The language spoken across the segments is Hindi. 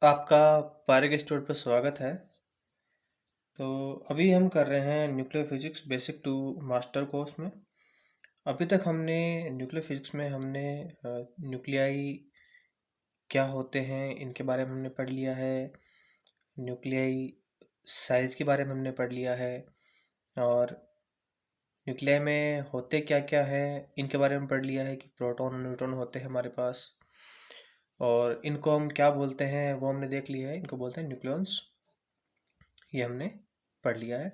आपका पारिक स्टोर पर स्वागत है। तो अभी हम कर रहे हैं nuclear physics basic to master course में। अभी तक हमने न्यूक्लियर फिजिक्स में हमने न्यूक्लियाई क्या होते हैं इनके बारे में हमने पढ़ लिया है। न्यूक्लियाई साइज के बारे में हमने पढ़ लिया है और न्यूक्लियाई में होते क्या क्या है इनके बारे में पढ़ लिया है कि प्रोटॉन और न्यूट्रॉन होते हैं हमारे पास। और इनको हम क्या बोलते हैं वो हमने देख लिया है। इनको बोलते हैं न्यूक्लियॉन्स, ये हमने पढ़ लिया है।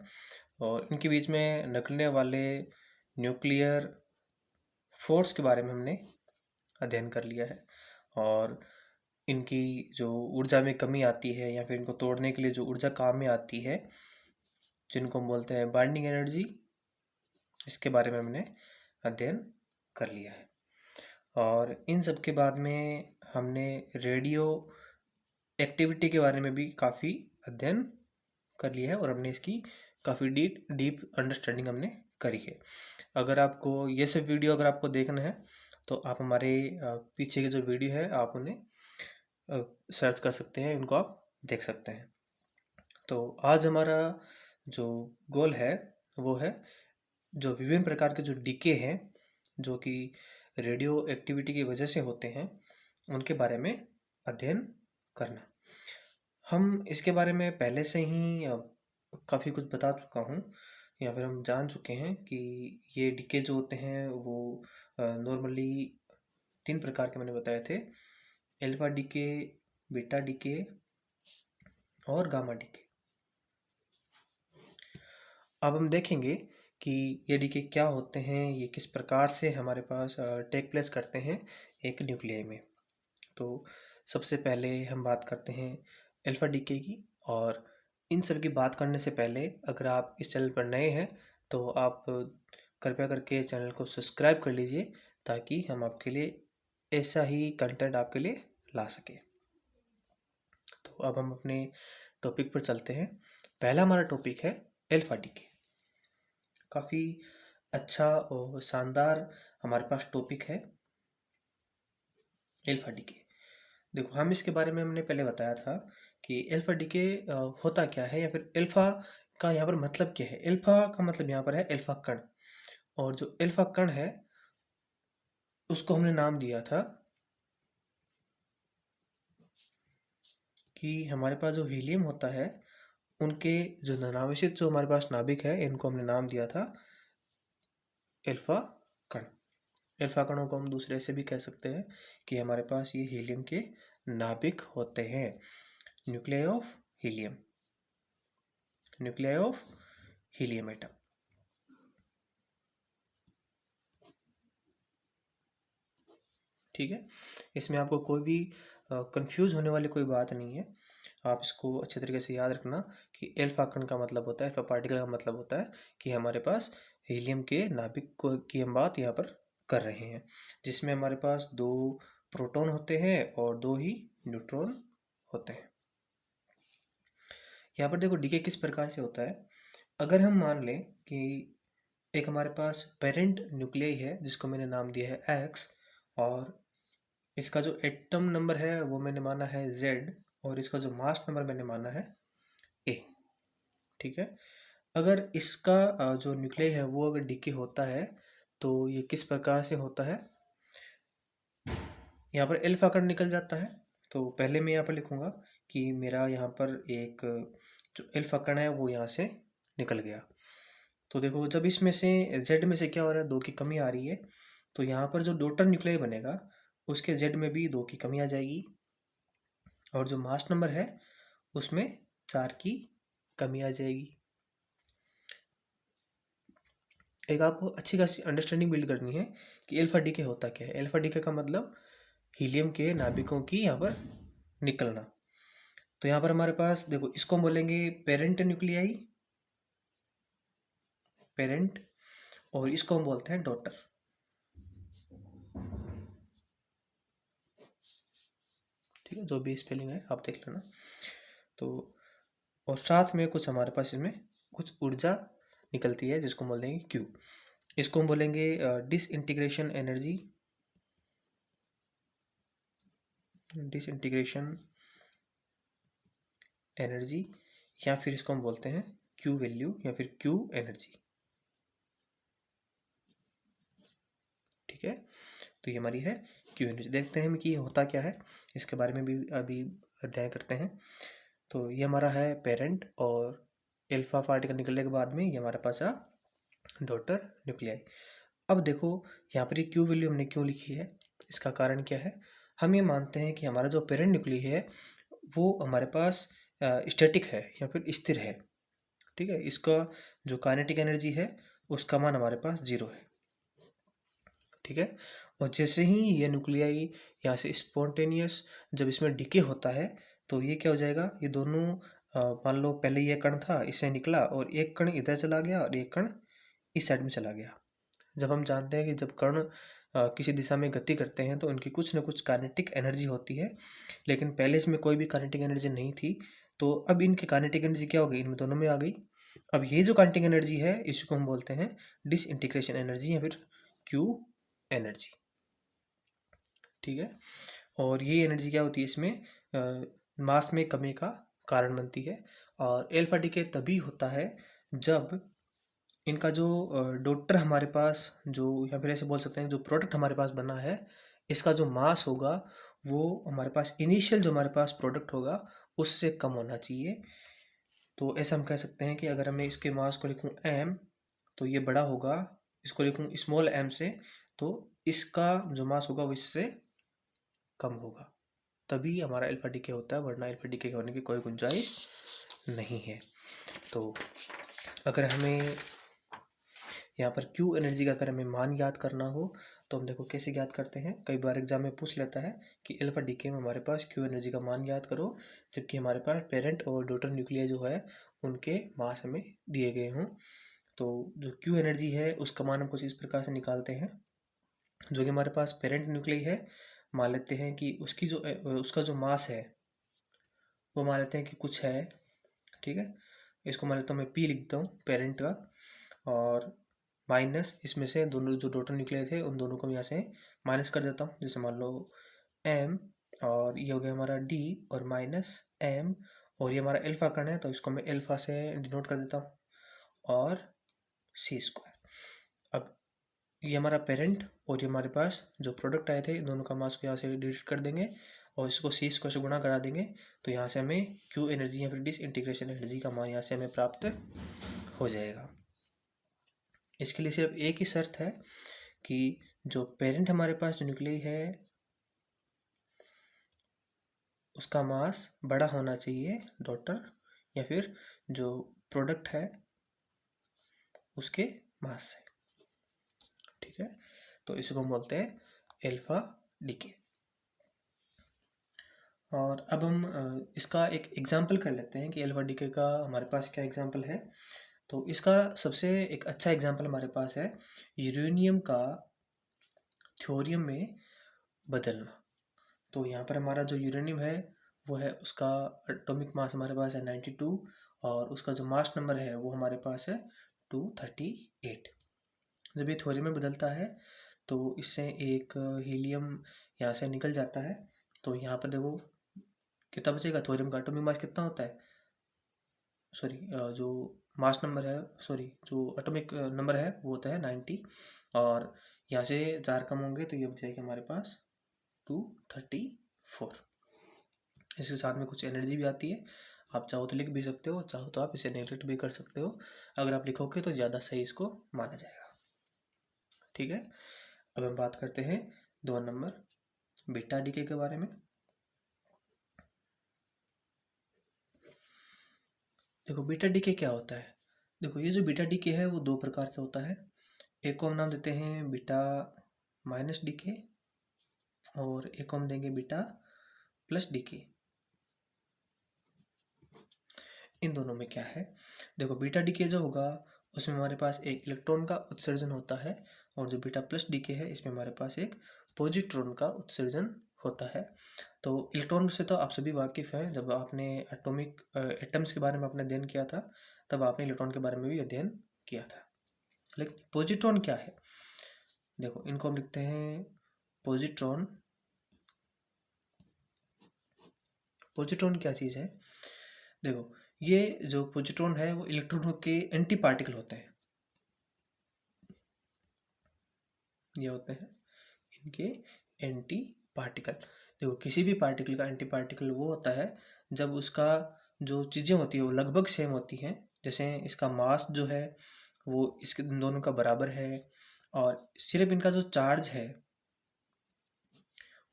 और इनके बीच में निकलने वाले न्यूक्लियर फोर्स के बारे में हमने अध्ययन कर लिया है। और इनकी जो ऊर्जा में कमी आती है या फिर इनको तोड़ने के लिए जो ऊर्जा काम में आती है, जिनको हम बोलते हैं बाइंडिंग एनर्जी, इसके बारे में हमने अध्ययन कर लिया है। और इन सब के बाद में हमने रेडियो एक्टिविटी के बारे में भी काफ़ी अध्ययन कर लिया है और हमने इसकी काफ़ी डीप डीप अंडरस्टैंडिंग हमने करी है। अगर आपको ये सब वीडियो अगर आपको देखना है तो आप हमारे पीछे के जो वीडियो है आप उन्हें सर्च कर सकते हैं, उनको आप देख सकते हैं। तो आज हमारा जो गोल है वो है जो विभिन्न प्रकार के जो डीके हैं जो कि रेडियो एक्टिविटी की वजह से होते हैं उनके बारे में अध्ययन करना। हम इसके बारे में पहले से ही काफ़ी कुछ बता चुका हूँ या फिर हम जान चुके हैं कि ये डीके जो होते हैं वो नॉर्मली तीन प्रकार के मैंने बताए थे: एल्फा डीके, बीटा डीके और गामा डीके। अब हम देखेंगे कि ये डीके क्या होते हैं, ये किस प्रकार से हमारे पास टेक प्लेस करते हैं एक न्यूक्लियाई में। तो सबसे पहले हम बात करते हैं अल्फा डीके की। और इन सब की बात करने से पहले अगर आप इस चैनल पर नए हैं तो आप कृपया करके चैनल को सब्सक्राइब कर लीजिए ताकि हम आपके लिए ऐसा ही कंटेंट आपके लिए ला सके। तो अब हम अपने टॉपिक पर चलते हैं। पहला हमारा टॉपिक है अल्फा डीके। काफ़ी अच्छा और शानदार हमारे पास टॉपिक है अल्फा डीके। देखो, हम इसके बारे में हमने पहले बताया था कि अल्फा डीके होता क्या है या फिर अल्फा का यहाँ पर मतलब क्या है। अल्फा का मतलब यहाँ पर है अल्फा कण। और जो अल्फा कण है उसको हमने नाम दिया था कि हमारे पास जो हीलियम होता है उनके जो धनावेशित जो हमारे पास नाभिक है इनको हमने नाम दिया था अल्फा कण। अल्फा कणों को हम दूसरे से भी कह सकते हैं कि हमारे पास ये हीलियम के नाभिक होते हैं। Nuclei of helium, nuclei of helium atom. ठीक है, इसमें आपको कोई भी कंफ्यूज होने वाली कोई बात नहीं है। आप इसको अच्छे तरीके से याद रखना कि अल्फा कण का मतलब होता है, अल्फा पार्टिकल का मतलब होता है कि हमारे पास हीलियम के नाभिक को की हम बात यहाँ पर कर रहे हैं, जिसमें हमारे पास दो प्रोटॉन होते हैं और दो ही न्यूट्रॉन होते हैं। यहाँ पर देखो डीके किस प्रकार से होता है। अगर हम मान लें कि एक हमारे पास पेरेंट न्यूक्लियाई है जिसको मैंने नाम दिया है एक्स, और इसका जो एटम नंबर है वो मैंने माना है जेड, और इसका जो मास नंबर मैंने माना है ए। ठीक है, अगर इसका जो न्यूक्लियाई है वो अगर डीके होता है तो ये किस प्रकार से होता है। यहाँ पर अल्फा कण निकल जाता है। तो पहले मैं यहाँ पर लिखूँगा कि मेरा यहाँ पर एक जो अल्फा कण है वो यहाँ से निकल गया। तो देखो, जब इसमें से जेड में से क्या हो रहा है, दो की कमी आ रही है, तो यहाँ पर जो डॉटर न्यूक्लियाई बनेगा उसके जेड में भी दो की कमी आ जाएगी, और जो मास नंबर है उसमें चार की कमी आ जाएगी। एक आपको अच्छी खासी अंडरस्टैंडिंग बिल्ड करनी है कि अल्फा डीके होता क्या है। अल्फा डीके का मतलब हीलियम के नाभिकों की यहाँ पर निकलना। तो यहाँ पर हमारे पास देखो, इसको हम बोलेंगे पेरेंट न्यूक्लियाई, पेरेंट, और इसको हम बोलते हैं डॉटर। ठीक है, जो भी स्पेलिंग है आप देख लेना। तो और साथ में कुछ हमारे पास इसमें कुछ ऊर्जा निकलती है जिसको हम बोलेंगे क्यू। इसको हम बोलेंगे डिसइंटीग्रेशन एनर्जी, डिसइंटीग्रेशन एनर्जी, या फिर इसको हम बोलते हैं क्यू वैल्यू या फिर क्यू एनर्जी। ठीक है, तो ये हमारी है क्यू एनर्जी। देखते हैं हम कि ये होता क्या है, इसके बारे में भी अभी अध्ययन करते हैं। तो ये हमारा है पेरेंट, और एल्फा पार्टिकल निकलने के बाद में ये हमारे पास आ डॉटर न्यूक्लियाई। अब देखो यहाँ पर ये क्यू वैल्यू हमने क्यों लिखी है, इसका कारण क्या है। हम ये मानते हैं कि हमारा जो पेरेंट न्यूक्लियाई है वो हमारे पास स्टैटिक है या फिर स्थिर है। ठीक है, इसका जो काइनेटिक एनर्जी है उसका मान हमारे पास 0 है। ठीक है, और जैसे ही ये न्यूक्लियाई यहाँ से स्पॉन्टेनियस जब इसमें डिके होता है तो ये क्या हो जाएगा, ये दोनों मान लो पहले ये कण था, इससे निकला और एक कण इधर चला गया और एक कण इस साइड में चला गया। जब हम जानते हैं कि जब कण किसी दिशा में गति करते हैं तो उनकी कुछ न कुछ काइनेटिक एनर्जी होती है, लेकिन पहले इसमें कोई भी काइनेटिक एनर्जी नहीं थी। तो अब इनकी काइनेटिक एनर्जी क्या हो गई, इनमें दोनों में आ गई। अब ये जो काइनेटिक एनर्जी है इसको हम बोलते हैं डिसइंटीग्रेशन एनर्जी या फिर क्यू एनर्जी। ठीक है, और ये एनर्जी क्या होती है, इसमें मास में कमी का कारण बनती है। और एल्फा डीके तभी होता है जब इनका जो डॉटर हमारे पास जो, या फिर ऐसे बोल सकते हैं जो प्रोडक्ट हमारे पास बना है, इसका जो मास होगा वो हमारे पास इनिशियल जो हमारे पास प्रोडक्ट होगा उससे कम होना चाहिए। तो ऐसा हम कह सकते हैं कि अगर मैं इसके मास को लिखूं m, तो ये बड़ा होगा, इसको लिखूं स्मॉल m से, तो इसका जो मास होगा वो इससे कम होगा, तभी हमारा अल्फा डीके होता है, वरना अल्फा डीके होने की कोई गुंजाइश नहीं है। तो अगर हमें यहाँ पर क्यू एनर्जी का अगर हमें मान याद करना हो तो हम देखो कैसे याद करते हैं। कई बार एग्जाम में पूछ लेता है कि अल्फा डीके में हमारे पास क्यू एनर्जी का मान याद करो, जबकि हमारे पास पेरेंट और डॉटर न्यूक्लिया जो है उनके मास हमें दिए गए हों। तो जो क्यू एनर्जी है उसका मान हम कुछ इस प्रकार से निकालते हैं। जो कि हमारे पास पेरेंट न्यूक्लियाई है, मान लेते हैं कि उसका जो मास है वो मान लेते हैं कि कुछ है। ठीक है, इसको मान लेता हूँ मैं पी लिखता हूँ पेरेंट का, और माइनस इसमें से दोनों जो डॉटर न्यूक्लियाई थे उन दोनों को मैं यहाँ से माइनस कर देता हूँ। जैसे मान लो एम, और ये हो गया हमारा डी, और माइनस एम, और ये हमारा एल्फा कण है तो इसको मैं एल्फा से डिनोट कर देता हूँ, और सी स्क्वायर। अब ये हमारा पेरेंट और ये हमारे पास जो प्रोडक्ट आए थे इन दोनों का मास को यहाँ से डिलीट कर देंगे और इसको सी स्क्वायर से गुणा करा देंगे, तो यहाँ से हमें क्यू एनर्जी या फिर डिसइंटीग्रेशन एनर्जी का मान यहाँ से हमें प्राप्त हो जाएगा। इसके लिए सिर्फ एक ही शर्त है कि जो पेरेंट हमारे पास जो न्यूक्लियाई है उसका मास बड़ा होना चाहिए डॉटर या फिर जो प्रोडक्ट है उसके मास से। ठीक है, तो इसको हम बोलते हैं एल्फा डीके। और अब हम इसका एक एग्जाम्पल कर लेते हैं कि एल्फा डीके का हमारे पास क्या एग्जाम्पल है। तो इसका सबसे एक अच्छा एग्जाम्पल हमारे पास है यूरेनियम का थ्योरियम में बदलना। तो यहाँ पर हमारा जो यूरेनियम है वो है, उसका एटॉमिक मास हमारे पास है 92, और उसका जो मास नंबर है वो हमारे पास है 238। जब ये थ्योरी में बदलता है तो इससे एक हीलियम यहाँ से निकल जाता है। तो यहाँ पर देखो कितना बचेगा, थ्योरियम का एटॉमिक मास कितना होता है, सॉरी जो मास नंबर है, सॉरी जो एटॉमिक नंबर है वो होता है 90, और यहाँ से 4 कम होंगे तो ये बचेगा हमारे पास 234। इसके साथ में कुछ एनर्जी भी आती है, आप चाहो तो लिख भी सकते हो, चाहो तो आप इसे नेगलेक्ट भी कर सकते हो। अगर आप लिखोगे तो ज़्यादा सही इसको माना जाएगा। ठीक है, अब हम बात करते हैं 2 नंबर बीटा डीके के बारे में। देखो बीटा डीके क्या होता है। देखो ये जो बीटा डीके है वो 2 प्रकार का होता है। एक को हम नाम देते हैं बीटा माइनस डीके, और एक को हम देंगे बीटा प्लस डीके। इन दोनों में क्या है, देखो बीटा डीके जो होगा उसमें हमारे पास एक इलेक्ट्रॉन का उत्सर्जन होता है, और जो बीटा प्लस डीके है इसमें हमारे पास एक पॉजिट्रॉन का उत्सर्जन होता है। तो इलेक्ट्रॉन से तो आप सभी वाकिफ़ हैं, जब आपने एटॉमिक एटम्स के बारे में आपने अध्ययन किया था तब आपने इलेक्ट्रॉन के बारे में भी अध्ययन किया था। लेकिन पॉजिट्रॉन क्या है, देखो इनको हम लिखते हैं पॉजिट्रॉन। पॉजिट्रॉन क्या चीज़ है, देखो, ये जो पॉजिट्रॉन है वो इलेक्ट्रॉनों के एंटी पार्टिकल होते हैं। ये होते हैं इनके एंटी पार्टिकल। देखो, किसी भी पार्टिकल का एंटी पार्टिकल वो होता है जब उसका जो चीज़ें होती है वो लगभग सेम होती हैं। जैसे इसका मास जो है वो इसके इन दोनों का बराबर है, और सिर्फ इनका जो चार्ज है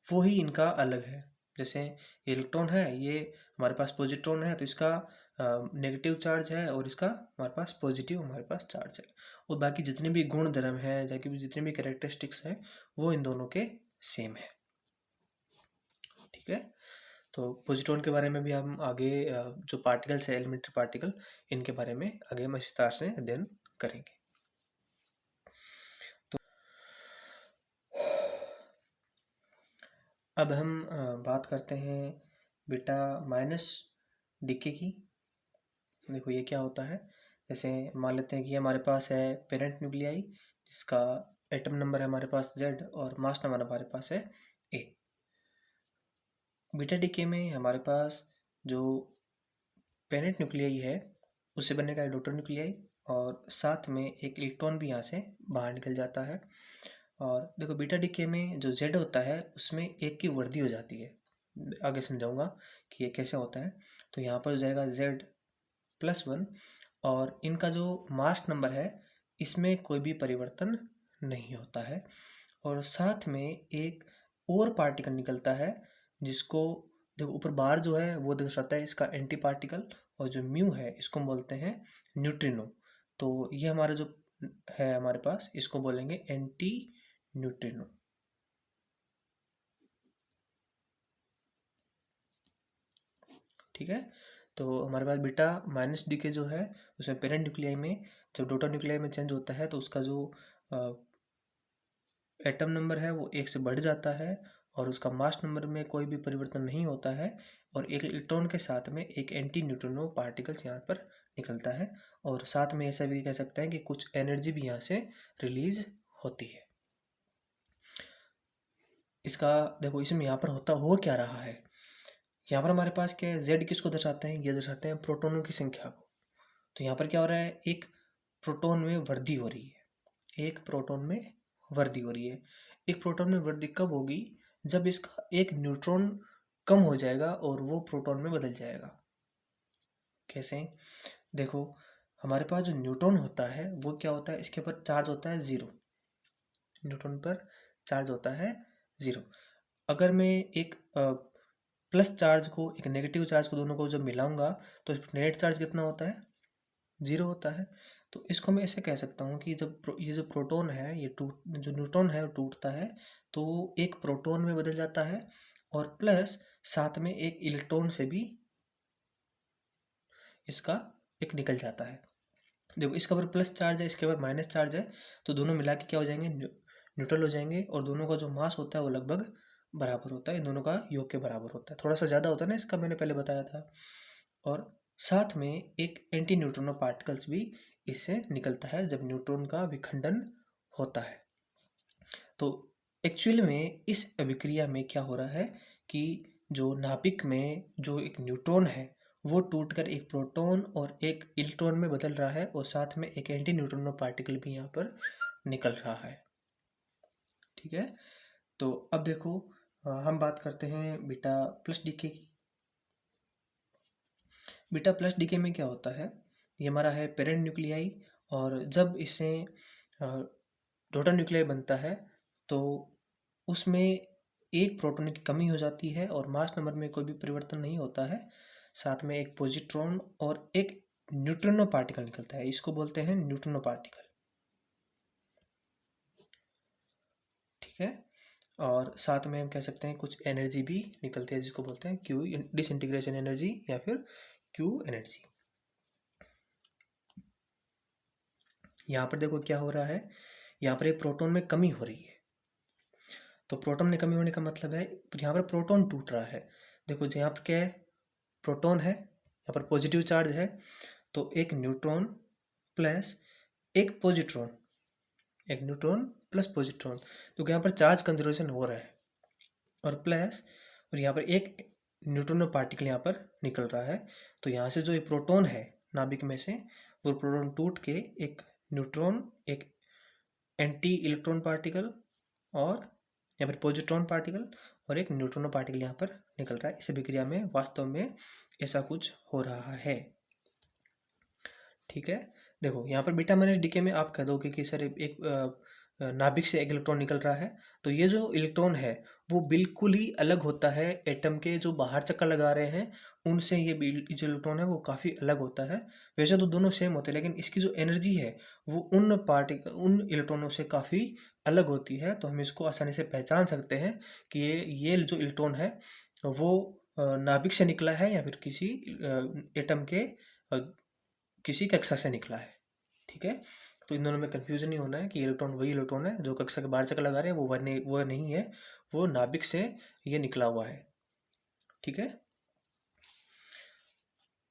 वो ही इनका अलग है। जैसे इलेक्ट्रॉन है, ये हमारे पास पॉजिट्रॉन है तो इसका नेगेटिव चार्ज है, और इसका हमारे पास पॉजिटिव हमारे पास चार्ज है। और बाकी जितने भी गुण धर्म हैं, जाकि भी जितने भी कैरेक्टरिस्टिक्स हैं, वो इन दोनों के सेम है। ठीक है, तो पॉजिट्रॉन के बारे में भी हम आगे जो पार्टिकल्स है, एलिमेंट्री पार्टिकल, इनके बारे में आगे हम विस्तार से अध्ययन करेंगे। तो अब हम बात करते हैं बीटा माइनस डीके की। देखो, ये क्या होता है। जैसे मान लेते हैं कि हमारे पास है पेरेंट न्यूक्लियाई, जिसका एटम नंबर है हमारे पास Z और मास नंबर हमारे पास है A। बीटा डीके में हमारे पास जो पेरेंट न्यूक्लियाई है उससे बनने का डॉटर न्यूक्लियाई, और साथ में एक इलेक्ट्रॉन भी यहाँ से बाहर निकल जाता है। और देखो, बीटा डीके में जो Z होता है उसमें एक की वृद्धि हो जाती है। आगे समझाऊंगा कि ये कैसे होता है। तो यहाँ पर हो जाएगा Z+1, और इनका जो मास नंबर है इसमें कोई भी परिवर्तन नहीं होता है। और साथ में एक और पार्टिकल निकलता है, जिसको देखो ऊपर बार जो है वो दर्शाता है इसका एंटी पार्टिकल, और जो म्यू है इसको हम बोलते हैं न्यूट्रिनो। तो ये हमारा जो है हमारे पास, इसको बोलेंगे एंटी न्यूट्रिनो। ठीक है, तो हमारे पास बीटा माइनस डी के जो है उसमें पेरेंट न्यूक्लियाई में जब डॉटर न्यूक्लियाई में चेंज होता है तो उसका जो एटम नंबर है वो 1 से बढ़ जाता है, और उसका मास नंबर में कोई भी परिवर्तन नहीं होता है, और एक इलेक्ट्रॉन के साथ में एक एंटी न्यूट्रिनो पार्टिकल्स यहाँ पर निकलता है। और साथ में ऐसा भी कह सकते हैं कि कुछ एनर्जी भी यहाँ से रिलीज होती है। इसका देखो, इसमें यहाँ पर होता हो क्या रहा है। यहाँ पर हमारे पास क्या है, Z किसको दर्शाते हैं, ये दर्शाते हैं प्रोटॉनों की संख्या को। तो यहाँ पर क्या हो रहा है, एक प्रोटॉन में वृद्धि हो रही है। एक प्रोटॉन में वृद्धि हो रही है। एक प्रोटॉन में वृद्धि कब होगी, जब इसका एक न्यूट्रॉन कम हो जाएगा और वो प्रोटॉन में बदल जाएगा। कैसे, देखो, हमारे पास जो न्यूट्रॉन होता है वो क्या होता है, इसके ऊपर चार्ज होता है 0। न्यूट्रॉन पर चार्ज होता है 0। अगर मैं एक प्लस चार्ज को एक नेगेटिव चार्ज को दोनों को जब मिलाऊंगा तो नेट चार्ज कितना होता है, 0 होता है। तो इसको मैं ऐसे कह सकता हूँ कि जब ये जो प्रोटॉन है, ये जो न्यूट्रॉन है वो टूटता है तो वो एक प्रोटॉन में बदल जाता है, और प्लस साथ में एक इलेक्ट्रॉन से भी इसका एक निकल जाता है। देखो, इसके ऊपर प्लस चार्ज है, इसके ऊपर माइनस चार्ज है, तो दोनों मिला के क्या हो जाएंगे, न्यूट्रल हो जाएंगे, और दोनों का जो मास होता है वो लगभग बराबर होता है। इन दोनों का योग के बराबर होता है, थोड़ा सा ज़्यादा होता है ना इसका, मैंने पहले बताया था। और साथ में एक एंटी न्यूट्रिनो पार्टिकल्स भी इससे निकलता है जब न्यूट्रॉन का विखंडन होता है। तो एक्चुअल में इस अभिक्रिया में क्या हो रहा है कि जो नाभिक में जो एक न्यूट्रॉन है वो टूटकर एक प्रोटॉन और एक इलेक्ट्रॉन में बदल रहा है, और साथ में एक एंटी न्यूट्रिनो पार्टिकल भी यहाँ पर निकल रहा है। ठीक है, तो अब देखो, हम बात करते हैं बीटा प्लस डीके की। बीटा प्लस डीके में क्या होता है, ये हमारा है पेरेंट न्यूक्लियाई, और जब इससे डॉटर न्यूक्लियाई बनता है तो उसमें एक प्रोटॉन की कमी हो जाती है, और मास नंबर में कोई भी परिवर्तन नहीं होता है। साथ में एक पॉजिट्रॉन और एक न्यूट्रिनो पार्टिकल निकलता है, इसको बोलते हैं न्यूट्रिनो पार्टिकल। ठीक है, और साथ में हम कह सकते हैं कुछ एनर्जी भी निकलती है, जिसको बोलते हैं क्यू डिसइंटीग्रेशन एनर्जी या फिर क्यू एनर्जी। यहाँ पर देखो क्या हो रहा है, यहाँ पर एक प्रोटॉन में कमी हो रही है। तो प्रोटॉन में कमी होने का मतलब है यहाँ पर प्रोटॉन टूट रहा है। देखो, यहाँ पर क्या है, प्रोटॉन है, यहाँ पर पॉजिटिव चार्ज है, तो एक न्यूट्रॉन प्लस एक पॉजिट्रॉन, एक न्यूट्रॉन प्लस पॉजिट्रॉन, तो यहाँ पर चार्ज कंजर्वेशन हो रहा है, और प्लस, और यहाँ पर एक न्यूट्रॉनो पार्टिकल यहाँ पर निकल रहा है। तो यहाँ से जो ये प्रोटॉन है नाभिक में से, वो प्रोटॉन टूट के एक न्यूट्रॉन, एक एंटी इलेक्ट्रॉन पार्टिकल और या फिर पॉजिट्रॉन पार्टिकल और एक न्यूट्रॉनो पार्टिकल यहाँ पर निकल रहा है। इस अभिक्रिया में वास्तव में ऐसा कुछ हो रहा है। ठीक है, देखो यहाँ पर बीटा माइनस डीके में आप कह दोगे कि सर एक नाभिक से एक इलेक्ट्रॉन निकल रहा है, तो ये जो इलेक्ट्रॉन है वो बिल्कुल ही अलग होता है एटम के जो बाहर चक्कर लगा रहे हैं उनसे। ये जो इलेक्ट्रॉन है वो काफ़ी अलग होता है। वैसे तो दोनों सेम होते हैं, लेकिन इसकी जो एनर्जी है वो उन इलेक्ट्रॉनों से काफ़ी अलग होती है। तो हम इसको आसानी से पहचान सकते हैं कि ये जो इलेक्ट्रॉन है वो नाभिक से निकला है या फिर किसी एटम के किसी कक्षा से निकला है। ठीक है, तो इन दोनों में कंफ्यूजन नहीं होना है कि इलेक्ट्रॉन वही इलेक्ट्रॉन है जो कक्षा के बाहर चक्कर लगा रहे हैं, वो नहीं है, वो नाभिक से ये निकला हुआ है। ठीक है,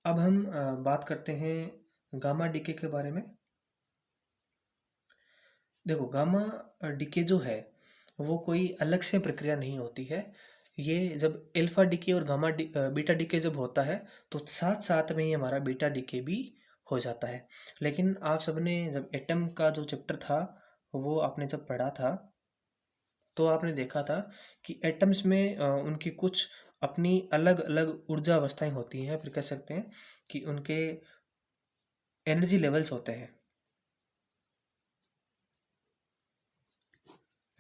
अब हम बात करते हैं गामा डीके के बारे में। देखो गामा डीके जो है वो कोई अलग से प्रक्रिया नहीं होती है। ये जब अल्फा डीके और बीटा डीके जब होता है तो साथ साथ में ही हमारा बीटा डीके भी हो जाता है। लेकिन आप सबने जब एटम का जो चैप्टर था वो आपने जब पढ़ा था तो आपने देखा था कि एटम्स में उनकी कुछ अपनी अलग अलग ऊर्जा अवस्थाएं होती हैं, फिर कह सकते हैं कि उनके एनर्जी लेवल्स होते हैं।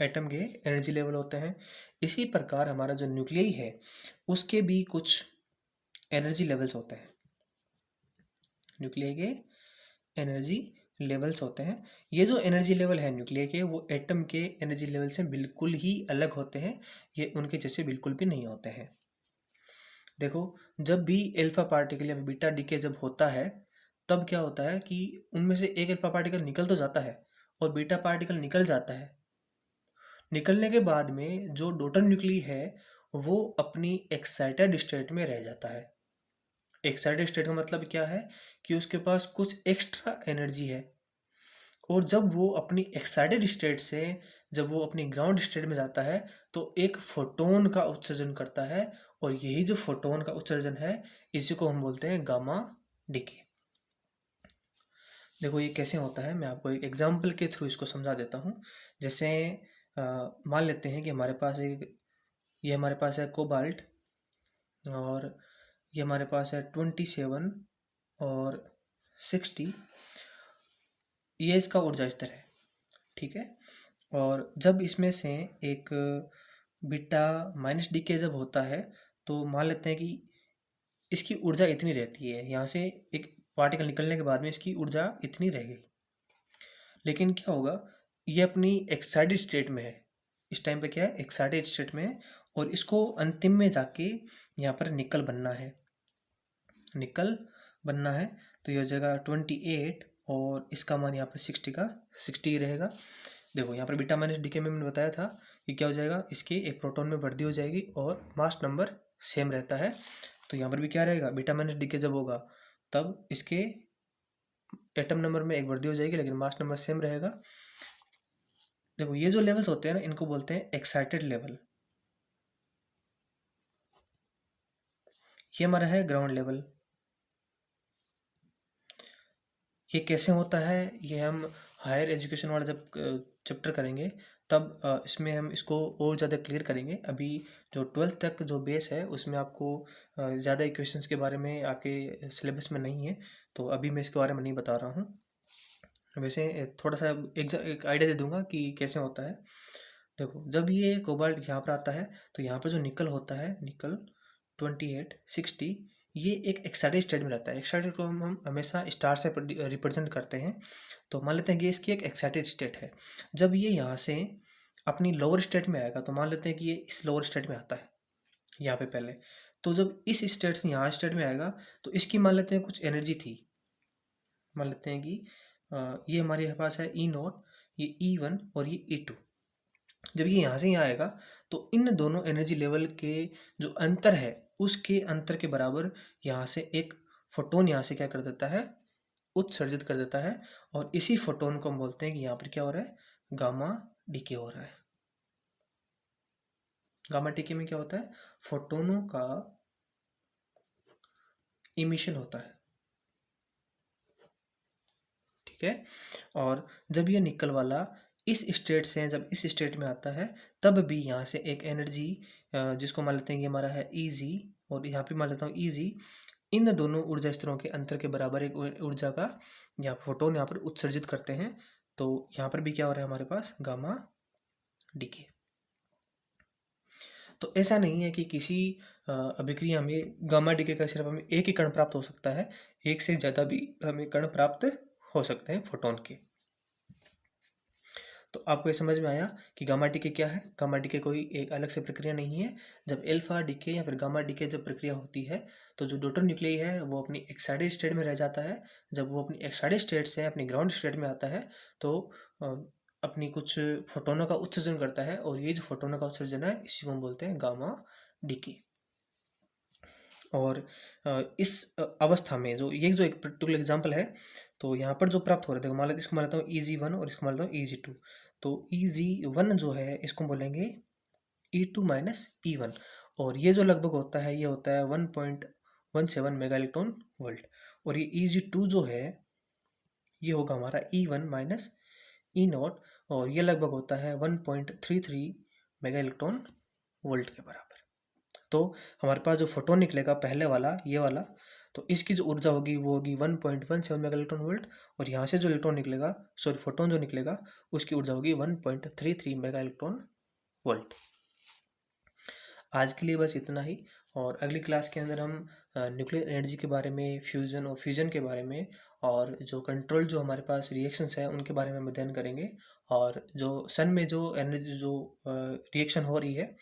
एटम के एनर्जी लेवल होते हैं। इसी प्रकार हमारा जो न्यूक्लियई है उसके भी कुछ एनर्जी लेवल्स होते हैं। न्यूक्लियई के एनर्जी लेवल्स होते हैं। ये जो एनर्जी लेवल है न्यूक्लियई के वो एटम के एनर्जी लेवल से बिल्कुल ही अलग होते हैं। ये उनके जैसे बिल्कुल भी नहीं होते हैं। देखो जब भी अल्फा पार्टिकल या बीटा डीके जब होता है तब क्या होता है कि उनमें से एक अल्फा पार्टिकल निकल तो जाता है और बीटा पार्टिकल निकल जाता है। निकलने के बाद में जो डॉटर न्यूक्ली है वो अपनी एक्साइटेड स्टेट में रह जाता है। एक्साइटेड स्टेट का मतलब क्या है कि उसके पास कुछ एक्स्ट्रा एनर्जी है, और जब वो अपनी एक्साइटेड स्टेट से जब वो अपनी ग्राउंड स्टेट में जाता है तो एक फोटोन का उत्सर्जन करता है, और यही जो फोटोन का उत्सर्जन है इसी को हम बोलते हैं गामा डीके। देखो ये कैसे होता है, मैं आपको एक एग्जांपल के थ्रू इसको समझा देता हूँ। जैसे मान लेते हैं कि हमारे पास है कोबाल्ट, और ये हमारे पास है 27 और 60, ये इसका ऊर्जा स्तर है। ठीक है, और जब इसमें से एक बीटा माइनस डीके जब होता है तो मान लेते हैं कि इसकी ऊर्जा इतनी रहती है, यहाँ से एक पार्टिकल निकलने के बाद में इसकी ऊर्जा इतनी रह गई। लेकिन क्या होगा, ये अपनी एक्साइटेड स्टेट में है, इस टाइम पे क्या है, एक्साइटेड स्टेट में है, और इसको अंतिम में जाके यहाँ पर निकल बनना है। तो ये हो जाएगा 28 और इसका मान यहाँ पर 60 का 60 रहेगा। देखो यहाँ पर बीटा माइनस डीके में मैंने बताया था कि क्या हो जाएगा, इसके एक प्रोटॉन में वृद्धि हो जाएगी और मास नंबर सेम रहता है। तो यहाँ पर भी क्या रहेगा, बीटा माइनस डीके जब होगा तब इसके एटम नंबर में एक वृद्धि हो जाएगी लेकिन मास नंबर सेम रहेगा। देखो ये जो लेवल्स होते हैं ना इनको बोलते हैं एक्साइटेड लेवल। ये हमारा है ग्राउंड लेवल। ये कैसे होता है ये हम हायर एजुकेशन वाला जब चैप्टर करेंगे तब इसमें हम इसको और ज़्यादा क्लियर करेंगे। अभी जो 12th तक जो बेस है उसमें आपको ज़्यादा इक्वेशंस के बारे में आपके सिलेबस में नहीं है, तो अभी मैं इसके बारे में नहीं बता रहा हूँ। वैसे थोड़ा सा एक आइडिया दे दूंगा कि कैसे होता है। देखो जब ये कोबाल्ट यहाँ पर आता है तो यहाँ पर जो निकल होता है, निकल 28 60, ये एक एक्साइटेड स्टेट में रहता है। एक्साइटेड को हम हमेशा स्टार से रिप्रेजेंट करते हैं। तो मान लेते हैं कि इसकी एक एक्साइटेड स्टेट है। जब ये यहाँ से अपनी लोअर स्टेट में आएगा तो मान लेते हैं कि ये इस लोअर स्टेट में आता है यहाँ पे पहले। तो जब इस स्टेट से यहाँ स्टेट में आएगा तो इसकी मान लेते हैं कुछ एनर्जी थी। मान लेते हैं कि ये हमारे पास है E0, ये E1 और ये E2। जब ये यहाँ से यहाँ आएगा तो इन दोनों एनर्जी लेवल के जो अंतर है उसके अंतर के बराबर यहाँ से एक फोटोन यहाँ से क्या कर देता है, उत्सर्जित कर देता है। और इसी फोटोन को हम बोलते हैं कि यहाँ पर क्या हो रहा है, गामा डीके हो रहा है। गामा डीके में क्या होता है, फोटोनों का इमिशन होता है, ठीक है। और जब ये निकल वाला इस स्टेट से जब इस स्टेट में आता है, तब भी यहाँ से एक एनर्जी, जिसको मान लेते हैं ये हमारा है ईजी, और यहाँ पे मान लेता हूँ ईजी, इन दोनों ऊर्जा स्तरों के अंतर के बराबर एक ऊर्जा का या फोटोन यहाँ पर उत्सर्जित करते हैं। तो यहाँ पर भी क्या हो रहा है हमारे पास, गामा डीके। तो ऐसा नहीं है कि किसी अभिक्रिया में गामा डीके का सिर्फ हमें एक ही कण प्राप्त हो सकता है, एक से ज़्यादा भी हमें कण प्राप्त हो सकते हैं फोटोन के। तो आपको ये समझ में आया कि गामा डीके क्या है। गामा डीके कोई एक अलग से प्रक्रिया नहीं है। जब अल्फा डीके या फिर गामा डीके जब प्रक्रिया होती है, तो जो डॉटर न्यूक्लियई है वो अपनी एक्साइटेड स्टेट में रह जाता है। जब वो अपनी एक्साइटेड स्टेट से अपनी ग्राउंड स्टेट में आता है, तो अपनी कुछ फोटोनों का उत्सर्जन करता है, और ये जो फोटोनों का उत्सर्जन है इसी को हम बोलते हैं गामा डीके। और इस अवस्था में जो ये जो एक पर्टिकुलर एग्जांपल है, तो यहाँ पर जो प्राप्त हो रहा है, मान लेते इसको मान लेता हूँ EG1 और इसको मान लेता हूँ EG2। तो EG1 जो है इसको बोलेंगे E2 माइनस E1, और ये जो लगभग होता है ये होता है 1.17 मेगा इलेक्ट्रॉन वोल्ट। और ये EG2 जो है ये होगा हमारा E1 माइनस E0, और ये लगभग होता है 1.33 मेगा इलेक्ट्रॉन वोल्ट के बराबर। तो हमारे पास जो फोटोन निकलेगा पहले वाला, ये वाला, तो इसकी जो ऊर्जा होगी वो होगी 1.17 मेगा इलेक्ट्रॉन वोल्ट, और यहाँ से जो इलेक्ट्रॉन निकलेगा, सॉरी फोटोन जो निकलेगा, उसकी ऊर्जा होगी 1.33 मेगा इलेक्ट्रॉन वोल्ट। आज के लिए बस इतना ही, और अगली क्लास के अंदर हम न्यूक्लियर एनर्जी के बारे में, फ्यूजन और फ्यूजन के बारे में, और जो कंट्रोल जो हमारे पास रिएक्शंस है उनके बारे में हम अध्ययन करेंगे, और जो सन में जो एनर्जी जो रिएक्शन हो रही है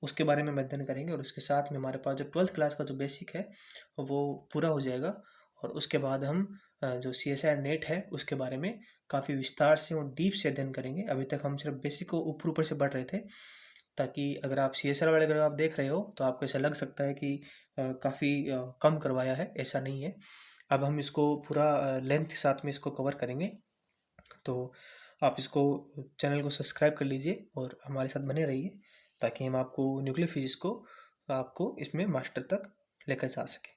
उसके बारे में अध्ययन करेंगे। और उसके साथ में हमारे पास जो 12th क्लास का जो बेसिक है वो पूरा हो जाएगा, और उसके बाद हम जो CSIR नेट है उसके बारे में काफ़ी विस्तार से और डीप से अध्ययन करेंगे। अभी तक हम सिर्फ बेसिक को ऊपर ऊपर से पढ़ रहे थे, ताकि अगर आप CSIR वाले अगर आप देख रहे हो तो आपको ऐसा लग सकता है कि काफ़ी कम करवाया है। ऐसा नहीं है, अब हम इसको पूरा लेंथ के साथ में इसको कवर करेंगे। तो आप इसको चैनल को सब्सक्राइब कर लीजिए और हमारे साथ बने रहिए, ताकि हम आपको न्यूक्लियर फिजिक्स को आपको इसमें मास्टर तक लेकर जा सकें।